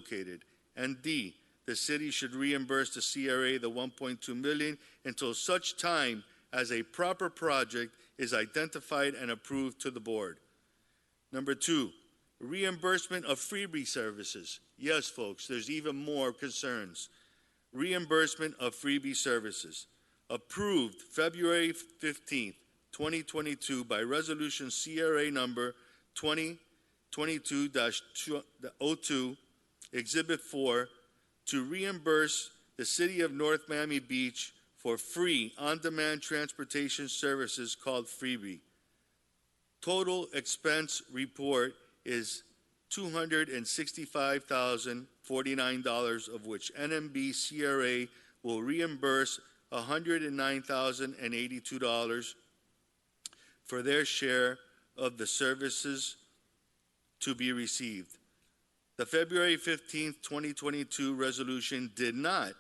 located. And D, the city should reimburse the CRA the $1.2 million until such time as a proper project is identified and approved to the board. Number 2, reimbursement of freebie services. Yes, folks, there's even more concerns. Reimbursement of freebie services. Approved February 15th, 2022 by Resolution CRA number 2022-02, Exhibit 4, to reimburse the City of North Miami Beach for free on-demand transportation services called Freebie. Total expense report is $265,049, of which NMB CRA will reimburse $109,082 for their share of the services to be received. The February 15th, 2022 resolution did not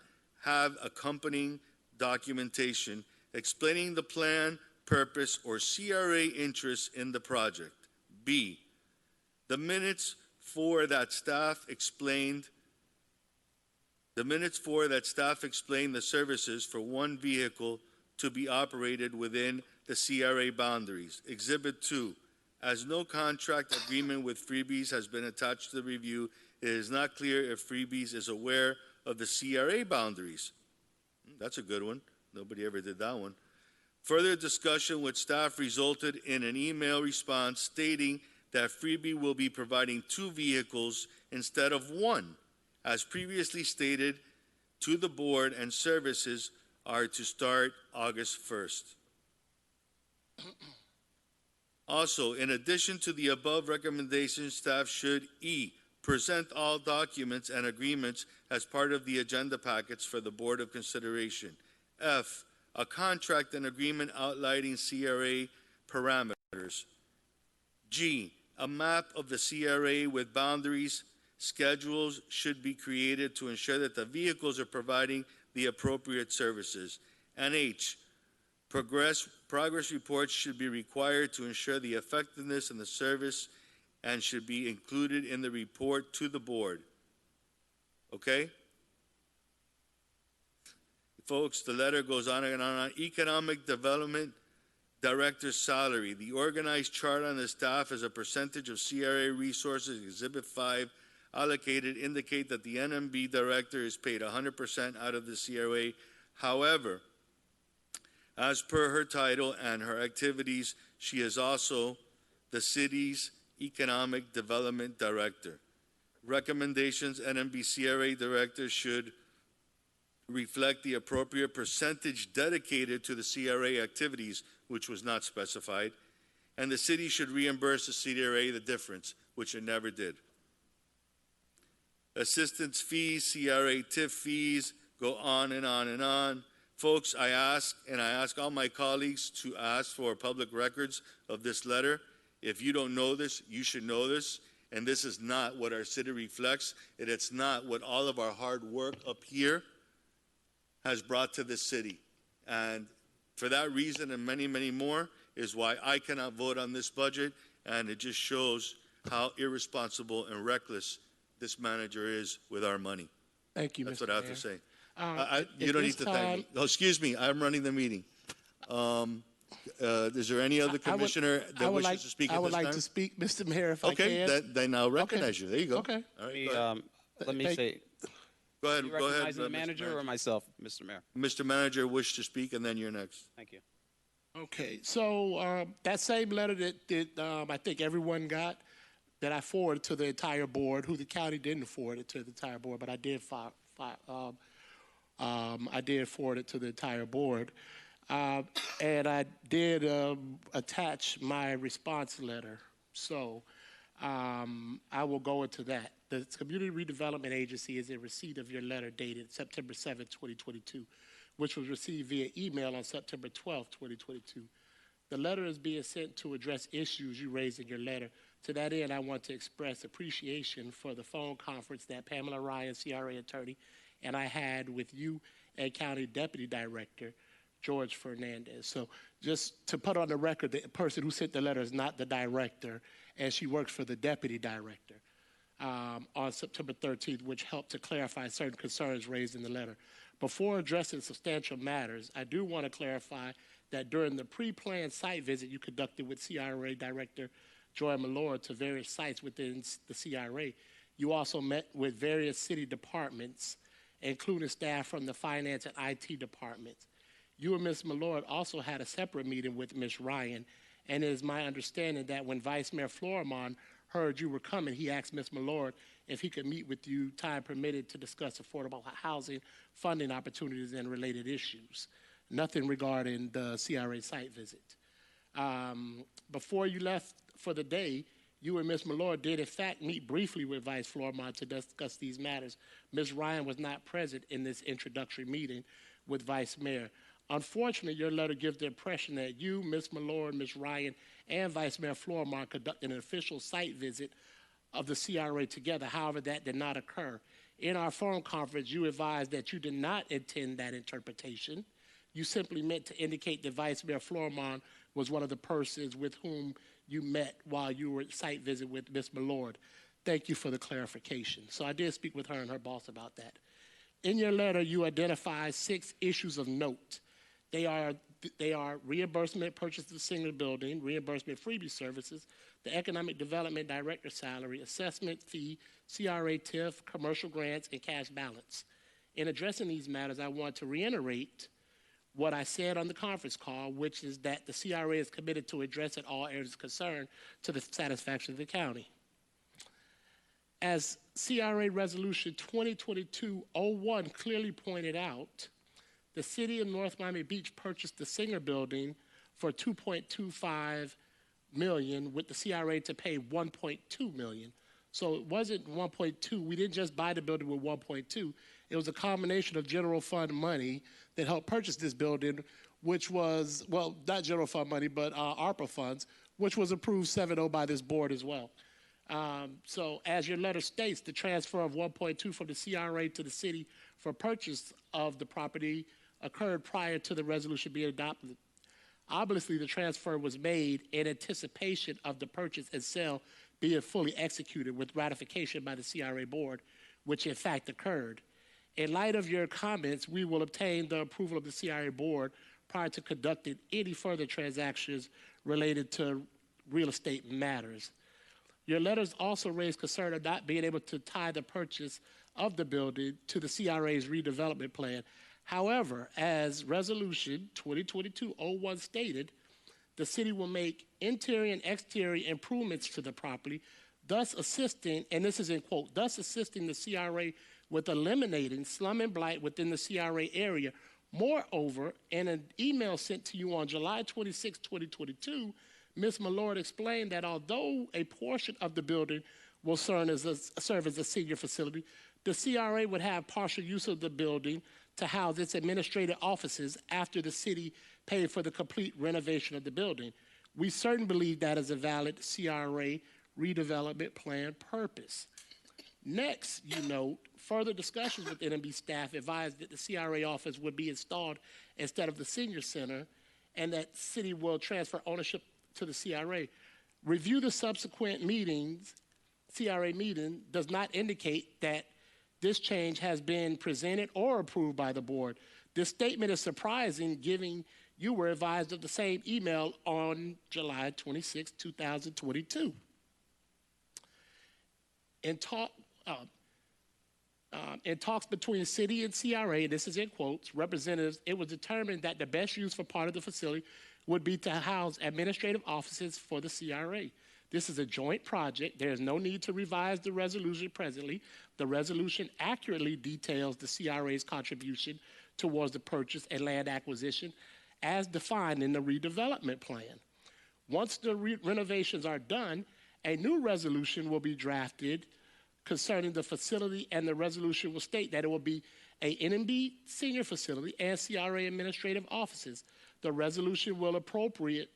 have accompanying documentation explaining the plan, purpose, or CRA interest in the project. B, the minutes for that staff explained the services for one vehicle to be operated within the CRA boundaries. Exhibit 2, as no contract agreement with Freebies has been attached to the review, it is not clear if Freebies is aware of the CRA boundaries. That's a good one. Nobody ever did that one. Further discussion with staff resulted in an email response stating that Freebie will be providing 2 vehicles instead of 1, as previously stated to the board, and services are to start August 1st. Also, in addition to the above recommendations, staff should E, present all documents and agreements as part of the agenda packets for the board of consideration. F, a contract and agreement outlining CRA parameters. G, a map of the CRA with boundaries. Schedules should be created to ensure that the vehicles are providing the appropriate services. And H, progress reports should be required to ensure the effectiveness of the service and should be included in the report to the board. Okay? Folks, the letter goes on and on. Economic Development Director's salary. The organized chart on the staff as a percentage of CRA resources, Exhibit 5, allocated indicate that the NMB director is paid 100% out of the CRA. However, as per her title and her activities, she is also the city's Economic Development Director. Recommendations: NMB CRA Director should reflect the appropriate percentage dedicated to the CRA activities, which was not specified, and the city should reimburse the CRA the difference, which it never did. Assistance fees, CRA TIF fees, go on and on and on. Folks, I ask all my colleagues to ask for public records of this letter. If you don't know this, you should know this. And this is not what our city reflects. It's not what all of our hard work up here has brought to this city. And for that reason and many, many more is why I cannot vote on this budget. And it just shows how irresponsible and reckless this manager is with our money. Thank you, That's Mr. what I have Mayor. to say. You don't need to thank me. Oh, excuse me, I'm running the meeting. Is there any other commissioner that wishes to speak at this time? I would like to speak, Mr. Mayor, if I can. Okay, then I'll recognize you. There you go. Okay. All right, Let me say, go ahead. you Go ahead, recognizing the Mr. manager or myself, Mr. Mayor? Mr. Manager wished to speak, and then you're next. Thank you. Okay, so that same letter that I think everyone got, that I forwarded to the entire board, who the county didn't forward it to the entire board, but I did forward it to the entire board. And I did attach my response letter. So I will go into that. The Community Redevelopment Agency is in receipt of your letter dated September 7, 2022, which was received via email on September 12, 2022. The letter is being sent to address issues you raised in your letter. To that end, I want to express appreciation for the phone conference that Pamela Ryan, CRA attorney, and I had with you and County Deputy Director George Fernandez. So just to put on the record, the person who sent the letter is not the director, and she works for the Deputy Director. on September 13th, which helped to clarify certain concerns raised in the letter. Before addressing substantial matters, I do want to clarify that during the pre-planned site visit you conducted with CRA Director Joy Malord to various sites within the CRA, you also met with various city departments, including staff from the finance and IT departments. You and Ms. Malord also had a separate meeting with Ms. Ryan, and it is my understanding that when Vice Mayor Florimon heard you were coming, he asked Ms. Malord if he could meet with you, time permitted, to discuss affordable housing funding opportunities and related issues. Nothing regarding the CRA site visit. Before you left for the day, you and Ms. Malord did in fact meet briefly with Vice Florimon to discuss these matters. Ms. Ryan was not present in this introductory meeting with Vice Mayor. Unfortunately, your letter gives the impression that you, Ms. Malord, Ms. Ryan, and Vice Mayor Florimon conducted an official site visit of the CRA together. However, that did not occur. In our phone conference, you advised that you did not intend that interpretation. You simply meant to indicate that Vice Mayor Florimon was one of the persons with whom you met while you were at site visit with Ms. Malord. Thank you for the clarification. So I did speak with her and her boss about that. In your letter, you identified 6 issues of note. They are reimbursement, purchase of the single building, reimbursement freebie services, the economic development director salary, assessment fee, CRA TIF, commercial grants, and cash balance. In addressing these matters, I want to reiterate what I said on the conference call, which is that the CRA is committed to addressing all areas of concern to the satisfaction of the county. As CRA Resolution 2022-01 clearly pointed out, the city of North Miami Beach purchased the Singer building for $2.25 million, with the CRA to pay $1.2 million. So it wasn't 1.2. We didn't just buy the building with 1.2. It was a combination of general fund money that helped purchase this building, which was, well, not general fund money, but ARPA funds, which was approved 7-0 by this board as well. So as your letter states, the transfer of 1.2 from the CRA to the city for purchase of the property occurred prior to the resolution being adopted. Obviously, the transfer was made in anticipation of the purchase and sale being fully executed with ratification by the CRA board, which in fact occurred. In light of your comments, we will obtain the approval of the CRA board prior to conducting any further transactions related to real estate matters. Your letters also raised concern of not being able to tie the purchase of the building to the CRA's redevelopment plan. However, as Resolution 2022-01 stated, the city will make interior and exterior improvements to the property, thus assisting, and this is in quote, thus assisting the CRA with eliminating slum and blight within the CRA area. Moreover, in an email sent to you on July 26, 2022, Ms. Malord explained that although a portion of the building will serve as a senior facility, the CRA would have partial use of the building to house its administrative offices after the city paid for the complete renovation of the building. We certainly believe that is a valid CRA redevelopment plan purpose. Next, you note, further discussions with NMB staff advised that the CRA office would be installed instead of the senior center, and that city will transfer ownership to the CRA. Review the subsequent meetings, CRA meeting does not indicate that this change has been presented or approved by the board. This statement is surprising, given you were advised of the same email on July 26, 2022. In talks between city and CRA, this is in quotes, representatives, it was determined that the best use for part of the facility would be to house administrative offices for the CRA. This is a joint project. There is no need to revise the resolution presently. The resolution accurately details the CRA's contribution towards the purchase and land acquisition as defined in the redevelopment plan. Once the renovations are done, a new resolution will be drafted concerning the facility, and the resolution will state that it will be a NMB senior facility and CRA administrative offices. The resolution will appropriate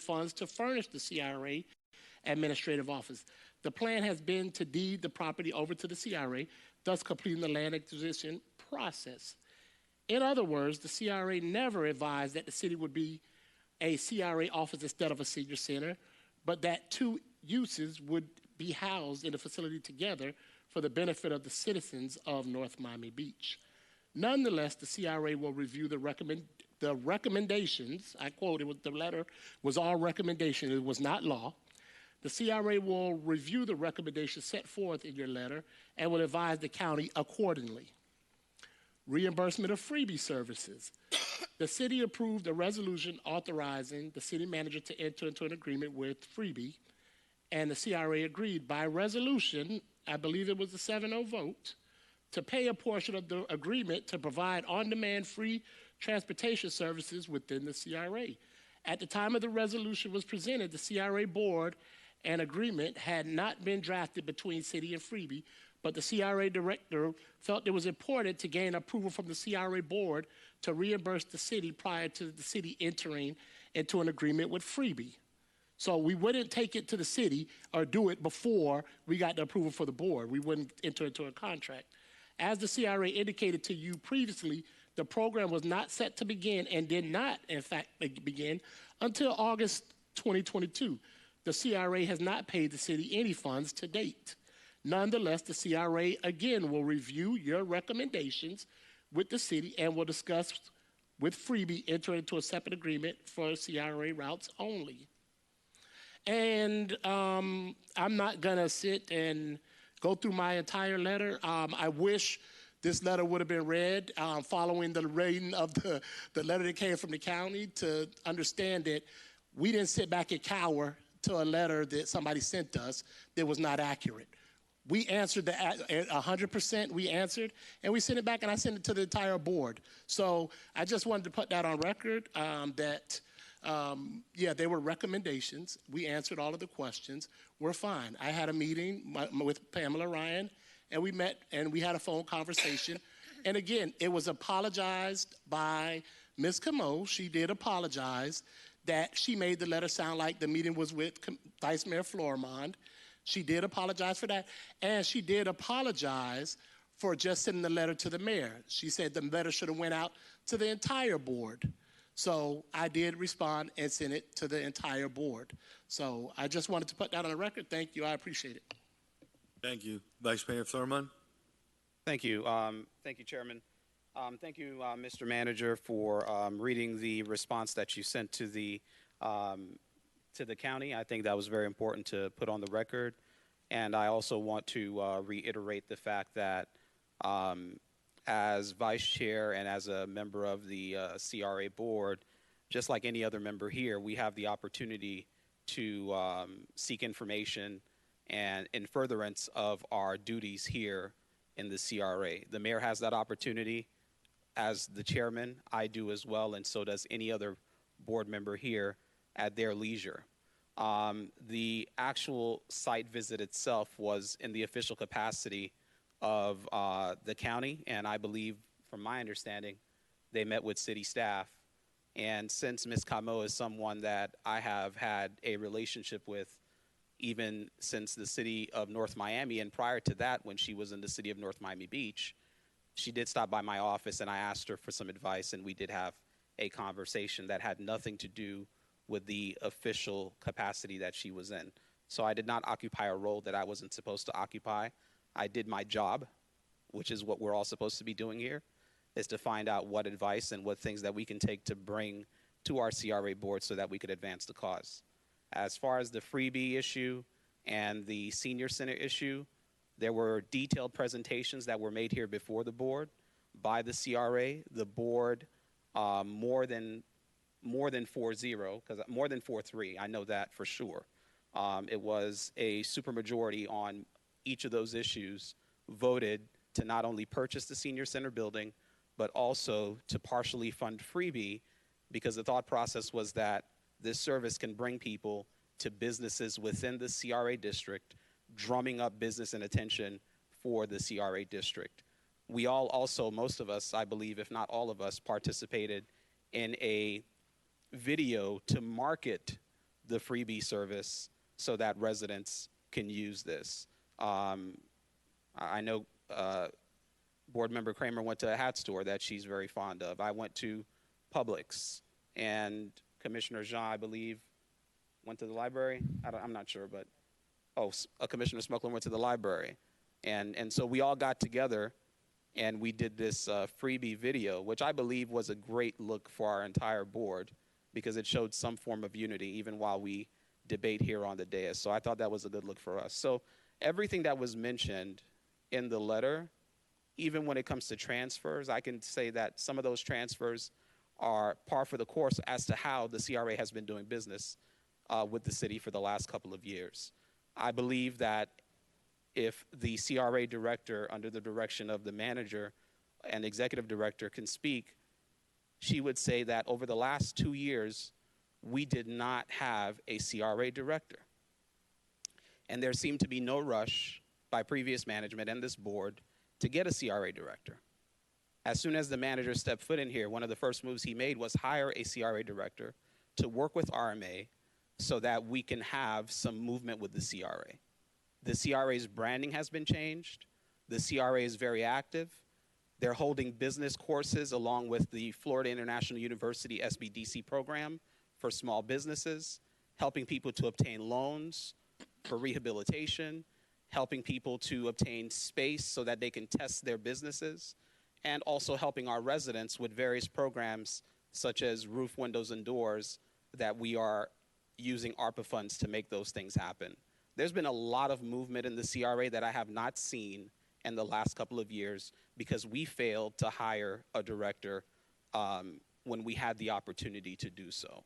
funds to furnish the CRA administrative office. The plan has been to deed the property over to the CRA, thus completing the land acquisition process. In other words, the CRA never advised that the city would be a CRA office instead of a senior center, but that two uses would be housed in a facility together for the benefit of the citizens of North Miami Beach. Nonetheless, the CRA will review the recommendations. I quote, the letter was all recommendation, it was not law. The CRA will review the recommendations set forth in your letter and will advise the county accordingly. Reimbursement of freebie services. The city approved a resolution authorizing the city manager to enter into an agreement with Freebie, and the CRA agreed by resolution, I believe it was a 7-0 vote, to pay a portion of the agreement to provide on-demand free transportation services within the CRA. At the time of the resolution was presented, the CRA board and agreement had not been drafted between city and Freebie, but the CRA director felt it was important to gain approval from the CRA board to reimburse the city prior to the city entering into an agreement with Freebie. So we wouldn't take it to the city or do it before we got the approval for the board. We wouldn't enter into a contract. As the CRA indicated to you previously, the program was not set to begin and did not, in fact, begin until August 2022. The CRA has not paid the city any funds to date. Nonetheless, the CRA again will review your recommendations with the city and will discuss with Freebie enter into a separate agreement for CRA routes only. And I'm not gonna sit and go through my entire letter. I wish this letter would have been read following the reading of the letter that came from the county to understand that we didn't sit back and cower to a letter that somebody sent us that was not accurate. We answered 100%, we answered, and we sent it back, and I sent it to the entire board. So I just wanted to put that on record that, yeah, they were recommendations. We answered all of the questions. We're fine. I had a meeting with Pamela Ryan, and we met, and we had a phone conversation. And again, it was apologized by Ms. Camo. She did apologize that she made the letter sound like the meeting was with Vice Mayor Florimond. She did apologize for that, and she did apologize for just sending the letter to the mayor. She said the letter should have went out to the entire board. So I did respond and send it to the entire board. So I just wanted to put that on the record. Thank you. I appreciate it. Thank you. Vice Mayor Florimond. Thank you. Thank you, Chairman. Thank you, Mr. Manager, for reading the response that you sent to the county. I think that was very important to put on the record. And I also want to reiterate the fact that as vice chair and as a member of the CRA board, just like any other member here, we have the opportunity to seek information and in furtherance of our duties here in the CRA. The mayor has that opportunity. As the chairman, I do as well, and so does any other board member here at their leisure. The actual site visit itself was in the official capacity of the county, and I believe, from my understanding, they met with city staff. And since Ms. Camo is someone that I have had a relationship with even since the city of North Miami, and prior to that, when she was in the city of North Miami Beach, she did stop by my office, and I asked her for some advice, and we did have a conversation that had nothing to do with the official capacity that she was in. So I did not occupy a role that I wasn't supposed to occupy. I did my job, which is what we're all supposed to be doing here, is to find out what advice and what things that we can take to bring to our CRA board so that we could advance the cause. As far as the freebie issue and the senior center issue, there were detailed presentations that were made here before the board by the CRA. The board more than 4-0, because more than 4-3, I know that for sure. It was a supermajority on each of those issues, voted to not only purchase the senior center building, but also to partially fund Freebie, because the thought process was that this service can bring people to businesses within the CRA district, drumming up business and attention for the CRA district. We all also, most of us, I believe, if not all of us, participated in a video to market the Freebie service so that residents can use this. I know Board Member Kramer went to a hat store that she's very fond of. I went to Publix, and Commissioner Jean, I believe, went to the library. I'm not sure, but Commissioner Smuckler went to the library. And so we all got together and we did this freebie video, which I believe was a great look for our entire board because it showed some form of unity even while we debate here on the dais. So I thought that was a good look for us. So everything that was mentioned in the letter, even when it comes to transfers, I can say that some of those transfers are par for the course as to how the CRA has been doing business with the city for the last couple of years. I believe that if the CRA director, under the direction of the manager and executive director, can speak, she would say that over the last 2 years, we did not have a CRA director. And there seemed to be no rush by previous management and this board to get a CRA director. As soon as the manager stepped foot in here, one of the first moves he made was hire a CRA director to work with RMA so that we can have some movement with the CRA. The CRA's branding has been changed. The CRA is very active. They're holding business courses along with the Florida International University SBDC program for small businesses, helping people to obtain loans for rehabilitation, helping people to obtain space so that they can test their businesses, and also helping our residents with various programs such as roof, windows, and doors that we are using ARPA funds to make those things happen. There's been a lot of movement in the CRA that I have not seen in the last couple of years because we failed to hire a director when we had the opportunity to do so.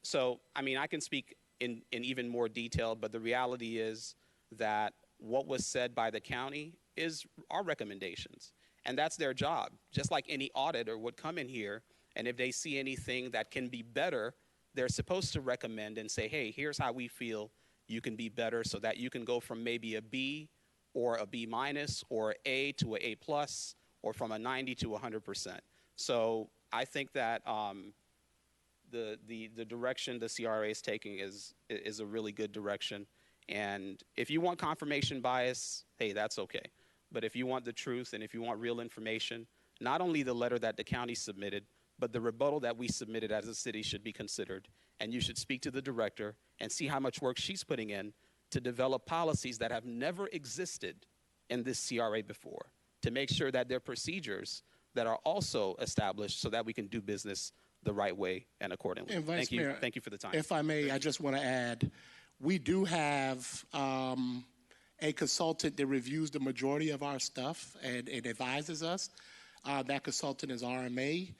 So, I mean, I can speak in even more detail, but the reality is that what was said by the county is our recommendations, and that's their job. Just like any auditor would come in here, and if they see anything that can be better, they're supposed to recommend and say, hey, here's how we feel you can be better so that you can go from maybe a B or a B minus or A to an A plus or from a 90 to 100%. So I think that the direction the CRA is taking is a really good direction. And if you want confirmation bias, hey, that's okay. But if you want the truth and if you want real information, not only the letter that the county submitted, but the rebuttal that we submitted as a city should be considered. And you should speak to the director and see how much work she's putting in to develop policies that have never existed in this CRA before, to make sure that there are procedures that are also established so that we can do business the right way and accordingly. And Vice Thank you. Mayor, Thank you for the time. If I may, I just want to add, we do have a consultant that reviews the majority of our stuff and advises us. That consultant is RMA.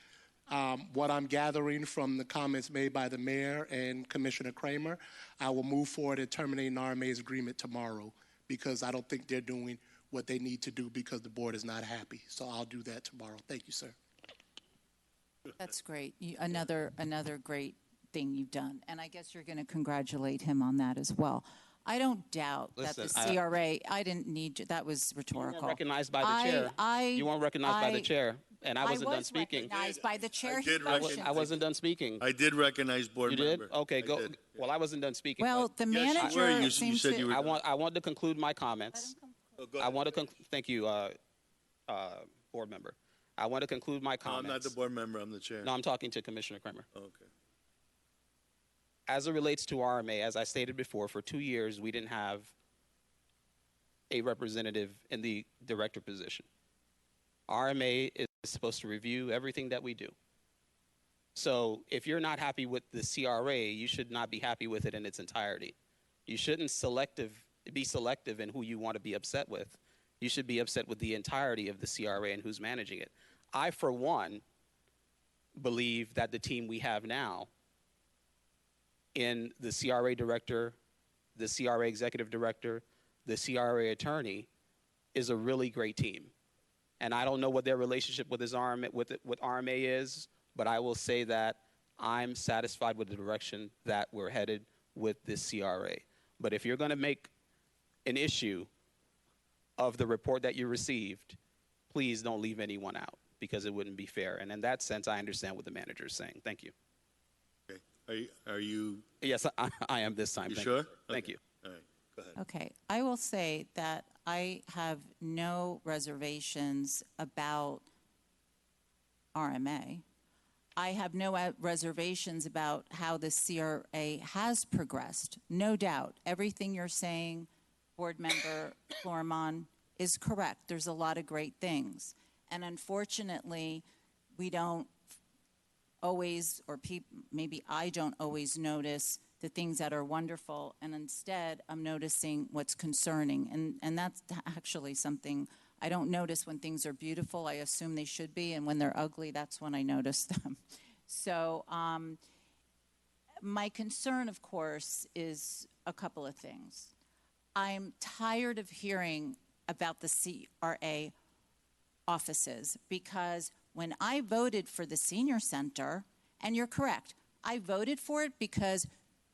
What I'm gathering from the comments made by the mayor and Commissioner Kramer, I will move forward in terminating RMA's agreement tomorrow because I don't think they're doing what they need to do because the board is not happy. So I'll do that tomorrow. Thank you, sir. That's great. Another great thing you've done. And I guess you're going to congratulate him on that as well. I don't doubt that the CRA, I didn't need you. That was rhetorical. You weren't recognized by the chair. You weren't recognized by the chair. And I wasn't done speaking. I was recognized by the chair. I wasn't done speaking. I did recognize board member. You did? Okay, go. Well, I wasn't done speaking. Well, the manager seems said you to... were I want to conclude my comments. I want to thank you, board member. I want to conclude my No, comments. I'm not the board member. I'm the chair. No, I'm talking to Commissioner Kramer. Oh, okay. As it relates to RMA, as I stated before, for 2 years, we didn't have a representative in the director position. RMA is supposed to review everything that we do. So if you're not happy with the CRA, you should not be happy with it in its entirety. You shouldn't be selective in who you want to be upset with. You should be upset with the entirety of the CRA and who's managing it. I, for one, believe that the team we have now in the CRA director, the CRA executive director, the CRA attorney is a really great team. And I don't know what their relationship with RMA is, but I will say that I'm satisfied with the direction that we're headed with this CRA. But if you're going to make an issue of the report that you received, please don't leave anyone out because it wouldn't be fair. And in that sense, I understand what the manager is saying. Thank you. Okay. Are you? Yes, I am this time. You Thank sure? You. Thank you. All right. Go ahead. Okay. I will say that I have no reservations about RMA. I have no reservations about how the CRA has progressed. No doubt. Everything you're saying, Board Member Florimon, is correct. There's a lot of great things. And unfortunately, we don't always, or maybe I don't always notice the things that are wonderful, and instead I'm noticing what's concerning. And that's actually something I don't notice when things are beautiful. I assume they should be, and when they're ugly, that's when I notice them. So my concern, of course, is a couple of things. I'm tired of hearing about the CRA offices, because when I voted for the senior center, and you're correct, I voted for it because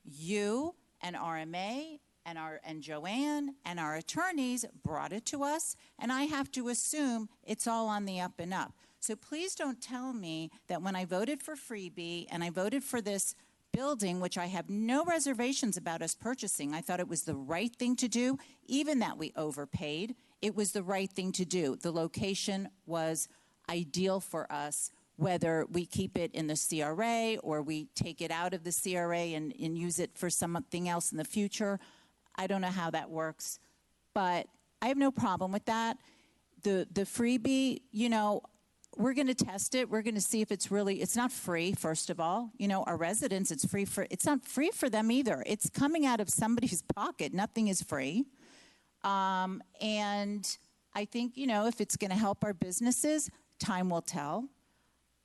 you and RMA and Joanne and our attorneys brought it to us, and I have to assume it's all on the up and up. So please don't tell me that when I voted for Freebie and I voted for this building, which I have no reservations about us purchasing, I thought it was the right thing to do, even that we overpaid, it was the right thing to do. The location was ideal for us, whether we keep it in the CRA or we take it out of the CRA and use it for something else in the future. I don't know how that works, but I have no problem with that. The Freebie, you know, we're going to test it. We're going to see if it's really, it's not free, first of all. You know, our residents, it's not free for them either. It's coming out of somebody's pocket. Nothing is free. And I think, you know, if it's going to help our businesses, time will tell.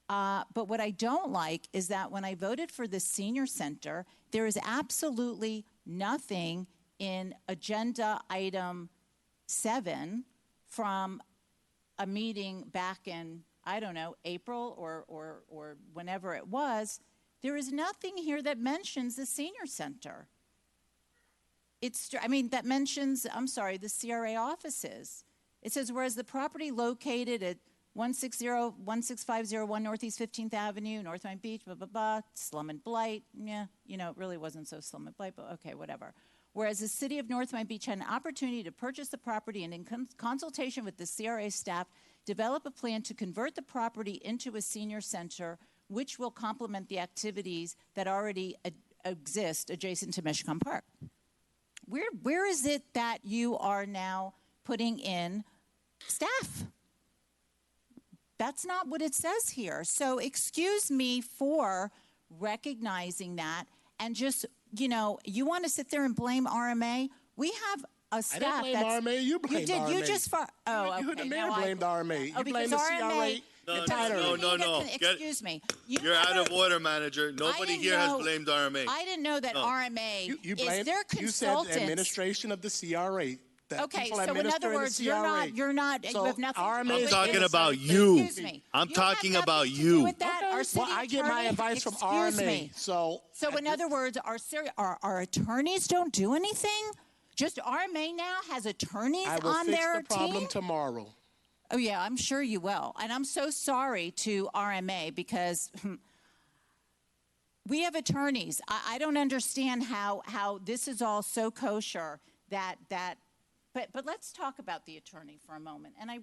But what I don't like is that when I voted for the senior center, there is absolutely nothing in agenda item 7 from a meeting back in, I don't know, April or whenever it was. There is nothing here that mentions the senior center. That mentions, I'm sorry, the CRA offices. It says, whereas the property located at 16501 Northeast 15th Avenue, North Miami Beach, blah, blah, blah, slum and blight. Yeah, you know, it really wasn't so slum and blight, but okay, whatever. Whereas the city of North Miami Beach had an opportunity to purchase the property and in consultation with the CRA staff, develop a plan to convert the property into a senior center, which will complement the activities that already exist adjacent to Michigan Park. Where is it that you are now putting in staff? That's not what it says here. So excuse me for recognizing that and just, you know, you want to sit there and blame RMA? We have a staff I didn't blame RMA. You blamed RMA. You just okay. You the mayor blamed RMA. You blamed the CRA. No. Excuse me. You're out of order, manager. Nobody here has blamed RMA. I didn't know that RMA is their consultants. You said the administration of the CRA. Okay, so in other words, you're not, so you have nothing. I'm talking about you. Excuse me. I'm talking about you. you. With that. Okay. Well, I get my advice from RMA. So in other words, our attorneys don't do anything? Just RMA now has attorneys on their team? I will fix the problem tomorrow. Oh, yeah, I'm sure you will. And I'm so sorry to RMA because we have attorneys. I don't understand how this is all so kosher but let's talk about the attorney for a moment. And I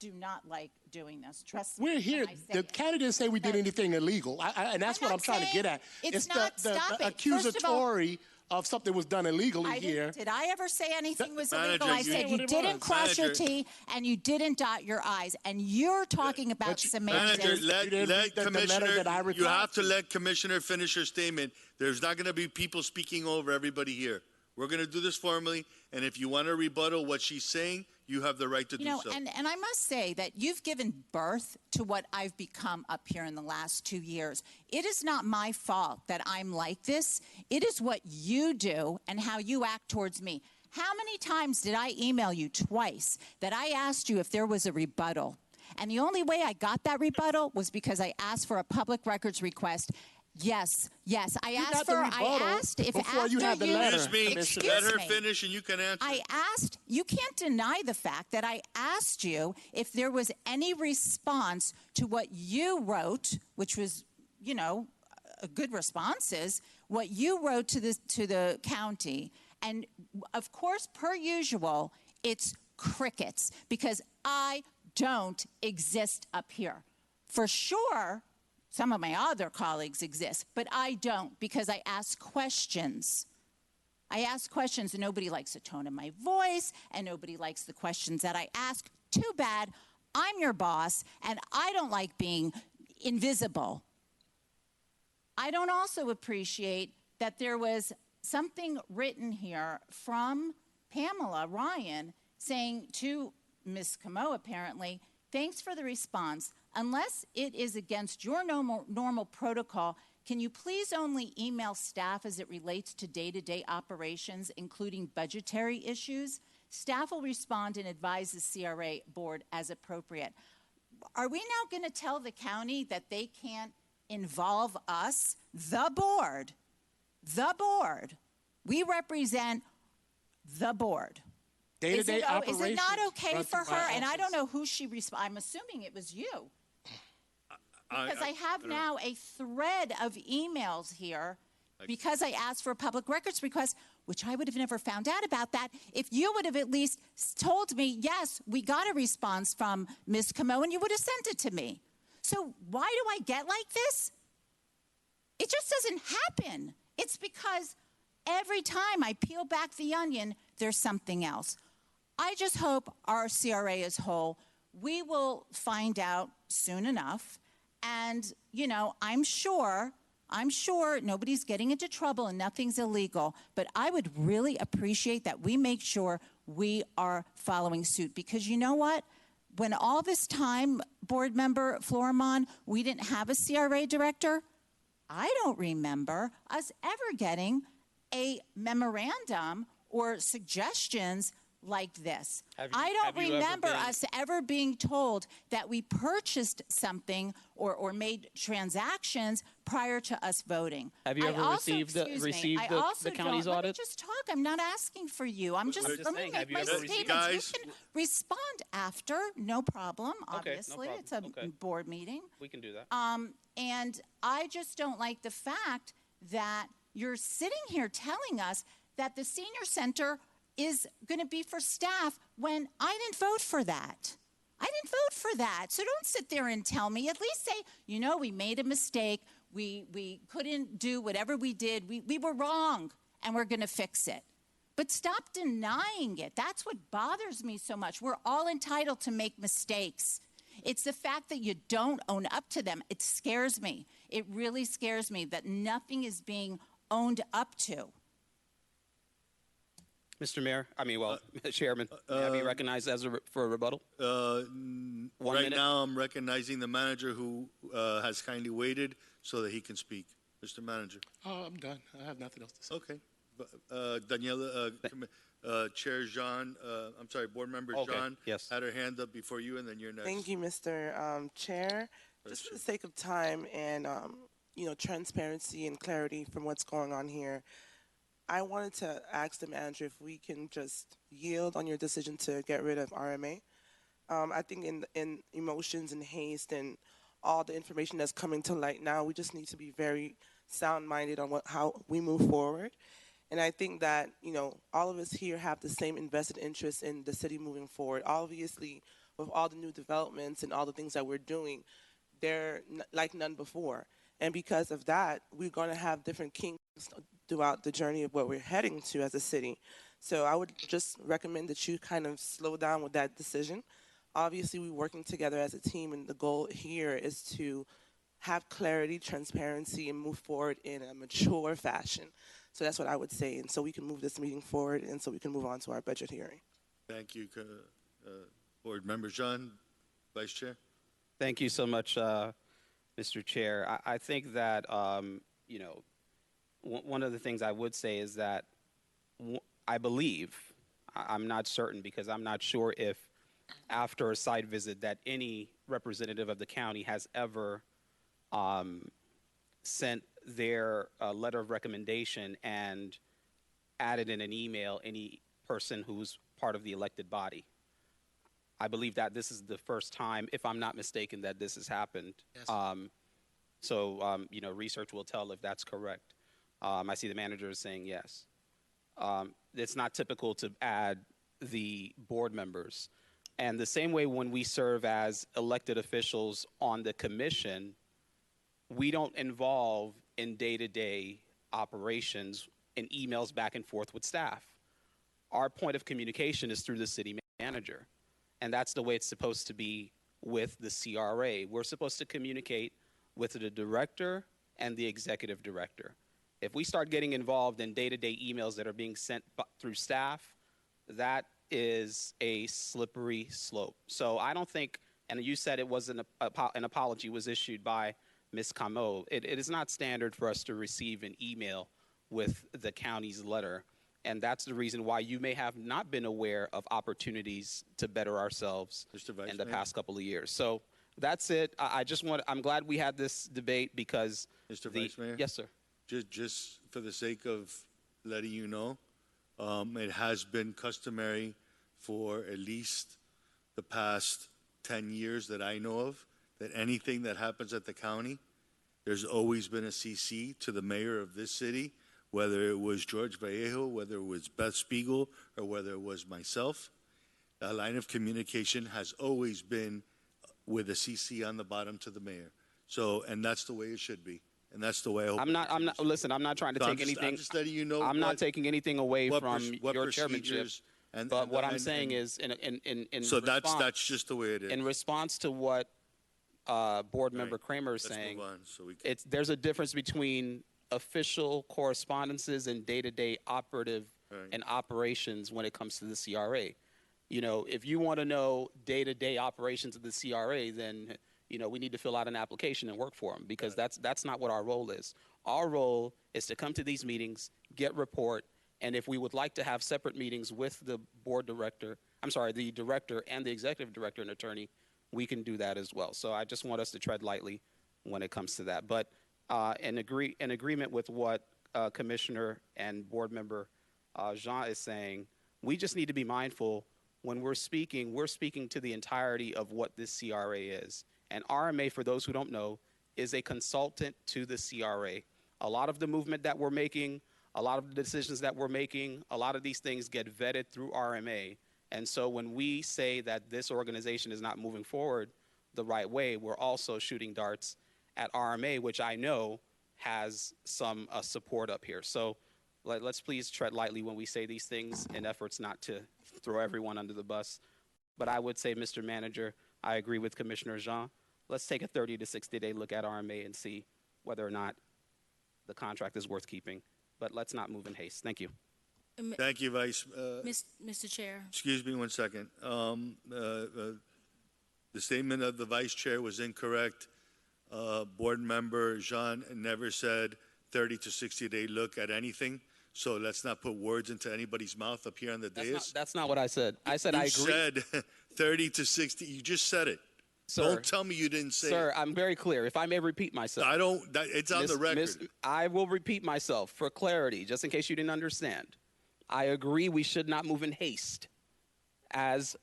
do not like doing this. Trust me. We're here. The candidates say we did anything illegal. And that's what I'm trying to get at. It's the accusatory of something was done illegally here. Did I ever say anything was illegal? I said you didn't cross your T and you didn't dot your I's. And you're talking about semantics. Manager, you have to let Commissioner finish her statement. There's not going to be people speaking over everybody here. We're going to do this formally, and if you want to rebuttal what she's saying, you have the right to do so. And I must say that you've given birth to what I've become up here in the last 2 years. It is not my fault that I'm like this. It is what you do and how you act towards me. How many times did I email you? Twice, that I asked you if there was a rebuttal. And the only way I got that rebuttal was because I asked for a public records request. Yes. I asked if before you had the letter. Excuse me. Let her finish and you can answer. I asked, you can't deny the fact that I asked you if there was any response to what you wrote, which was, you know, a good response is what you wrote to the county. And of course, per usual, it's crickets because I don't exist up here. For sure, some of my other colleagues exist, but I don't because I ask questions. I ask questions and nobody likes the tone of my voice and nobody likes the questions that I ask. Too bad. I'm your boss and I don't like being invisible. I don't also appreciate that there was something written here from Pamela Ryan saying to Ms. Camo apparently, thanks for the response. Unless it is against your normal protocol, can you please only email staff as it relates to day-to-day operations, including budgetary issues? Staff will respond and advise the CRA board as appropriate. Are we now going to tell the county that they can't involve us, the board? The board. We represent the board. Day-to-day operations. Is it not okay for her? And I office. don't know who she I'm assuming it was you. Because I have now a thread of emails here because I asked for a public records request, which I would have never found out about that if you would have at least told me, yes, we got a response from Ms. Camo, and you would have sent it to me. So why do I get like this? It just doesn't happen. It's because every time I peel back the onion, there's something else. I just hope our CRA as whole, we will find out soon enough. And, you know, I'm sure nobody's getting into trouble and nothing's illegal, but I would really appreciate that we make sure we are following suit. Because you know what? When all this time, board member Florimon, we didn't have a CRA director, I don't remember us ever getting a memorandum or suggestions like this. I don't remember us ever being told that we purchased something or made transactions prior to us voting. Have you ever received the county's audit? Let me just talk. I'm not asking for you. I'm just let me make my statements. You can respond after, no problem. Obviously, no problem. It's a board meeting. We can do that. And I just don't like the fact that you're sitting here telling us that the senior center is going to be for staff when I didn't vote for that. I didn't vote for that. So don't sit there and tell me. At least say, you know, we made a mistake. We couldn't do whatever we did. We were wrong, and we're going to fix it. But stop denying it. That's what bothers me so much. We're all entitled to make mistakes. It's the fact that you don't own up to them. It scares me. It really scares me that nothing is being owned up to. Mr. Mayor, Chairman, may I be recognized for a rebuttal? 1 minute. Now I'm recognizing the manager who has kindly waited so that he can speak. Mr. Manager. Oh, I'm done. I have nothing else to say. Okay. Daniela, Chair Jean, Board Member Jean had her hand up before you, and then you're next. Thank you, Mr. Chair. Just for the sake of time and, transparency and clarity from what's going on here, I wanted to ask the manager if we can just yield on your decision to get rid of RMA. I think in emotions and haste and all the information that's coming to light now, we just need to be very sound-minded on how we move forward. And I think that, all of us here have the same invested interest in the city moving forward. Obviously, with all the new developments and all the things that we're doing, they're like none before. And because of that, we're going to have different kinks throughout the journey of what we're heading to as a city. So I would just recommend that you kind of slow down with that decision. Obviously, we're working together as a team, and the goal here is to have clarity, transparency, and move forward in a mature fashion. So that's what I would say, and so we can move this meeting forward, and so we can move on to our budget hearing. Thank you, Board Member Jean, Vice Chair. Thank you so much, Mr. Chair. I think that, one of the things I would say is that I believe, I'm not certain because I'm not sure if after a site visit that any representative of the county has ever sent their letter of recommendation and added in an email any person who's part of the elected body. I believe that this is the first time, if I'm not mistaken, that this has happened. Yes. Research will tell if that's correct. I see the manager is saying yes. It's not typical to add the board members. And the same way when we serve as elected officials on the commission, we don't involve in day-to-day operations and emails back and forth with staff. Our point of communication is through the city manager. And that's the way it's supposed to be with the CRA. We're supposed to communicate with the director and the executive director. If we start getting involved in day-to-day emails that are being sent through staff, that is a slippery slope. So I don't think, and you said it was an apology was issued by Ms. Camo. It is not standard for us to receive an email with the county's letter. And that's the reason why you may have not been aware of opportunities to better ourselves in the past couple of years. So that's it. I'm glad we had this debate because Mr. Vice Mayor? Yes, sir. Just for the sake of letting you know, it has been customary for at least the past 10 years that I know of, that anything that happens at the county, there's always been a CC to the mayor of this city, whether it was George Vallejo, whether it was Beth Spiegel, or whether it was myself. The line of communication has always been with a CC on the bottom to the mayor. So, and that's the way it should be. And that's the way I hope. Listen, I'm not trying to take anything. I'm just letting you know. I'm not taking anything away from your chairmanship. But what I'm saying is, so that's just the way it is. In response to what Board Member Kramer is saying, there's a difference between official correspondences and day-to-day operative and operations when it comes to the CRA. You know, if you want to know day-to-day operations of the CRA, then we need to fill out an application and work for them, because that's not what our role is. Our role is to come to these meetings, get report, and if we would like to have separate meetings with the the director and the executive director and attorney, we can do that as well. So I just want us to tread lightly when it comes to that. But in agreement with what Commissioner and Board Member Jean is saying, we just need to be mindful when we're speaking to the entirety of what this CRA is. And RMA, for those who don't know, is a consultant to the CRA. A lot of the movement that we're making, a lot of the decisions that we're making, a lot of these things get vetted through RMA. And so when we say that this organization is not moving forward the right way, we're also shooting darts at RMA, which I know has some support up here. So let's please tread lightly when we say these things in efforts not to throw everyone under the bus. But I would say, Mr. Manager, I agree with Commissioner Jean. Let's take a 30 to 60-day look at RMA and see whether or not the contract is worth keeping. But let's not move in haste. Thank you. Thank you, Vice. Mr. Chair. Excuse me one second. The statement of the Vice Chair was incorrect. Board Member Jean never said 30 to 60-day look at anything. So let's not put words into anybody's mouth up here on the dais. That's not what I said. I said I agree. You said 30 to 60. You just said it. Sir, don't tell me you didn't say it. Sir, I'm very clear. If I may repeat myself. It's on the record. I will repeat myself for clarity, just in case you didn't understand. I agree we should not move in haste, as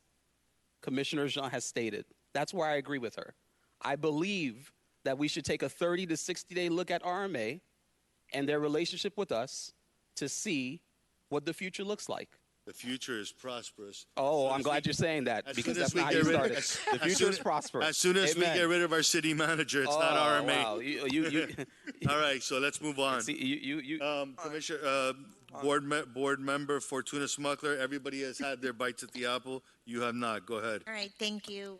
Commissioner Jean has stated. That's where I agree with her. I believe that we should take a 30 to 60-day look at RMA and their relationship with us to see what the future looks like. The future is prosperous. Oh, I'm glad you're saying that, because that's not how you started. The future is prosperous. As soon as we get rid of our city manager, it's not RMA. Wow. All right, so let's move on. Commissioner, board member Fortuna Smuckler, everybody has had their bites at the apple. You have not. Go ahead. All right, thank you.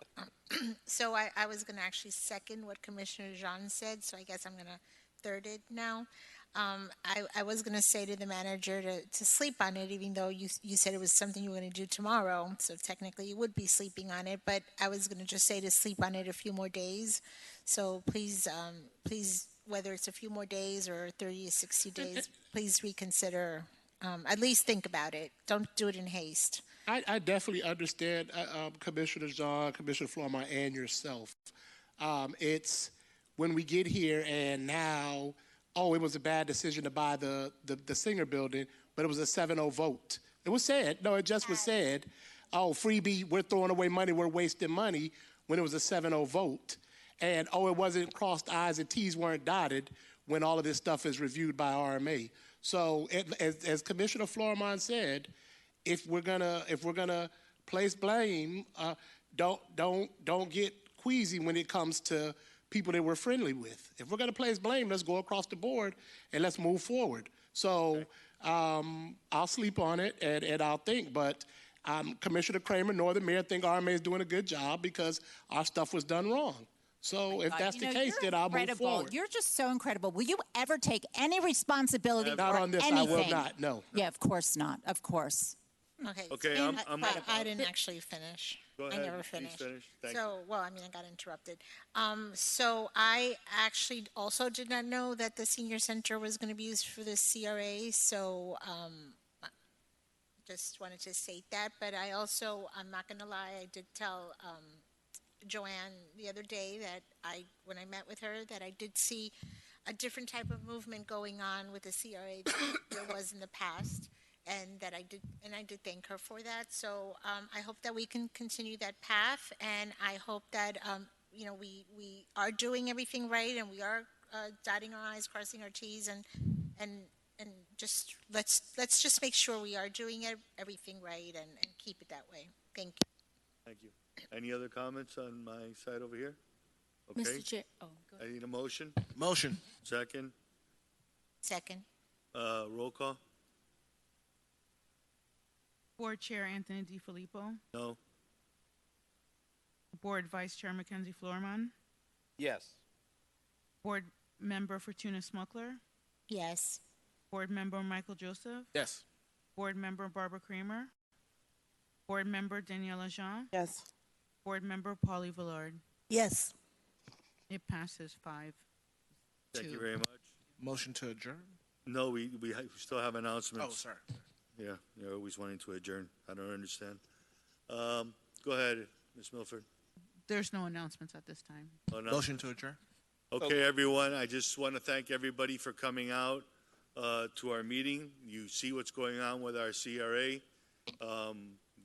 So I was going to actually second what Commissioner Jean said, so I guess I'm going to third it now. I was going to say to the manager to sleep on it, even though you said it was something you were going to do tomorrow. So technically you would be sleeping on it, but I was going to just say to sleep on it a few more days. So please, whether it's a few more days or 30 to 60 days, please reconsider. At least think about it. Don't do it in haste. I definitely understand, Commissioner Jean, Commissioner Flourmont, and yourself. It's when we get here and now, it was a bad decision to buy the Singer building, but it was a 7-0 vote. It was said. No, it just was said, Freebie, we're throwing away money, we're wasting money, when it was a 7-0 vote. And, it wasn't crossed I's and T's weren't dotted when all of this stuff is reviewed by RMA. So as Commissioner Flourmont said, if we're gonna place blame. Don't get queasy when it comes to people that we're friendly with. If we're going to place blame, let's go across the board and let's move forward. So I'll sleep on it and I'll think. But Commissioner Kramer nor the mayor think RMA is doing a good job because our stuff was done wrong. So if that's the case, then I'll move forward. You're just so incredible. Will you ever take any responsibility Not for on this, anything? I will not, no. Yeah, of course not. Of course. Okay. Okay, and I'm I didn't actually finish. Go I ahead, never please finished. finish. Thank So, well, I mean, I got interrupted. So I actually also did not know that the senior center was going to be used for the CRA. So, just wanted to state that. But I also, I'm not going to lie, I did tell Joanne the other day that when I met with her, that I did see a different type of movement going on with the CRA than there was in the past. And that I did thank her for that. So I hope that we can continue that path, and I hope that we are doing everything right, and we are dotting our I's, crossing our T's, and just let's just make sure we are doing everything right and keep it that way. Thank you. Thank you. Any other comments on my side over here? Okay. Mr. Chair, go I ahead. need a motion. Motion. Second. Second. Roll call. Board Chair Anthony DiFilippo, No. Board Vice Chair Mackenzie Floorman, Yes. Board Member Fortuna Smuckler, Yes. Board Member Michael Joseph, Yes. Board Member Barbara Kramer, Board Member Daniela Jean, Yes. Board Member Polly Villard. Yes. It passes 5-2. Thank you very much. Motion to adjourn. No, we still have announcements. Oh, sorry. Yeah, you're always wanting to adjourn. I don't understand. Go ahead, Ms. Milford. There's no announcements at this time. Oh, no. Motion to adjourn. Okay, everyone, I just want to thank everybody for coming out to our meeting. You see what's going on with our CRA.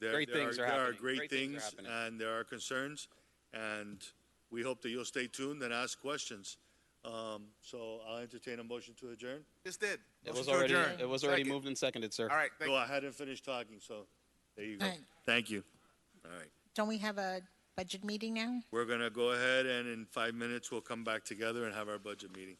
Great things are there are happening. great Great things are things, happening. and there are concerns, and we hope that you'll stay tuned and ask questions. So I'll entertain a motion to adjourn. Just did. It Motion was to already adjourn. Second. moved and seconded, sir. All right. Thank No, you. I hadn't finished talking, so there you go. All right. Thank you. All right. Don't we have a budget meeting now? We're going to go ahead, and in 5 minutes, we'll come back together and have our budget meeting.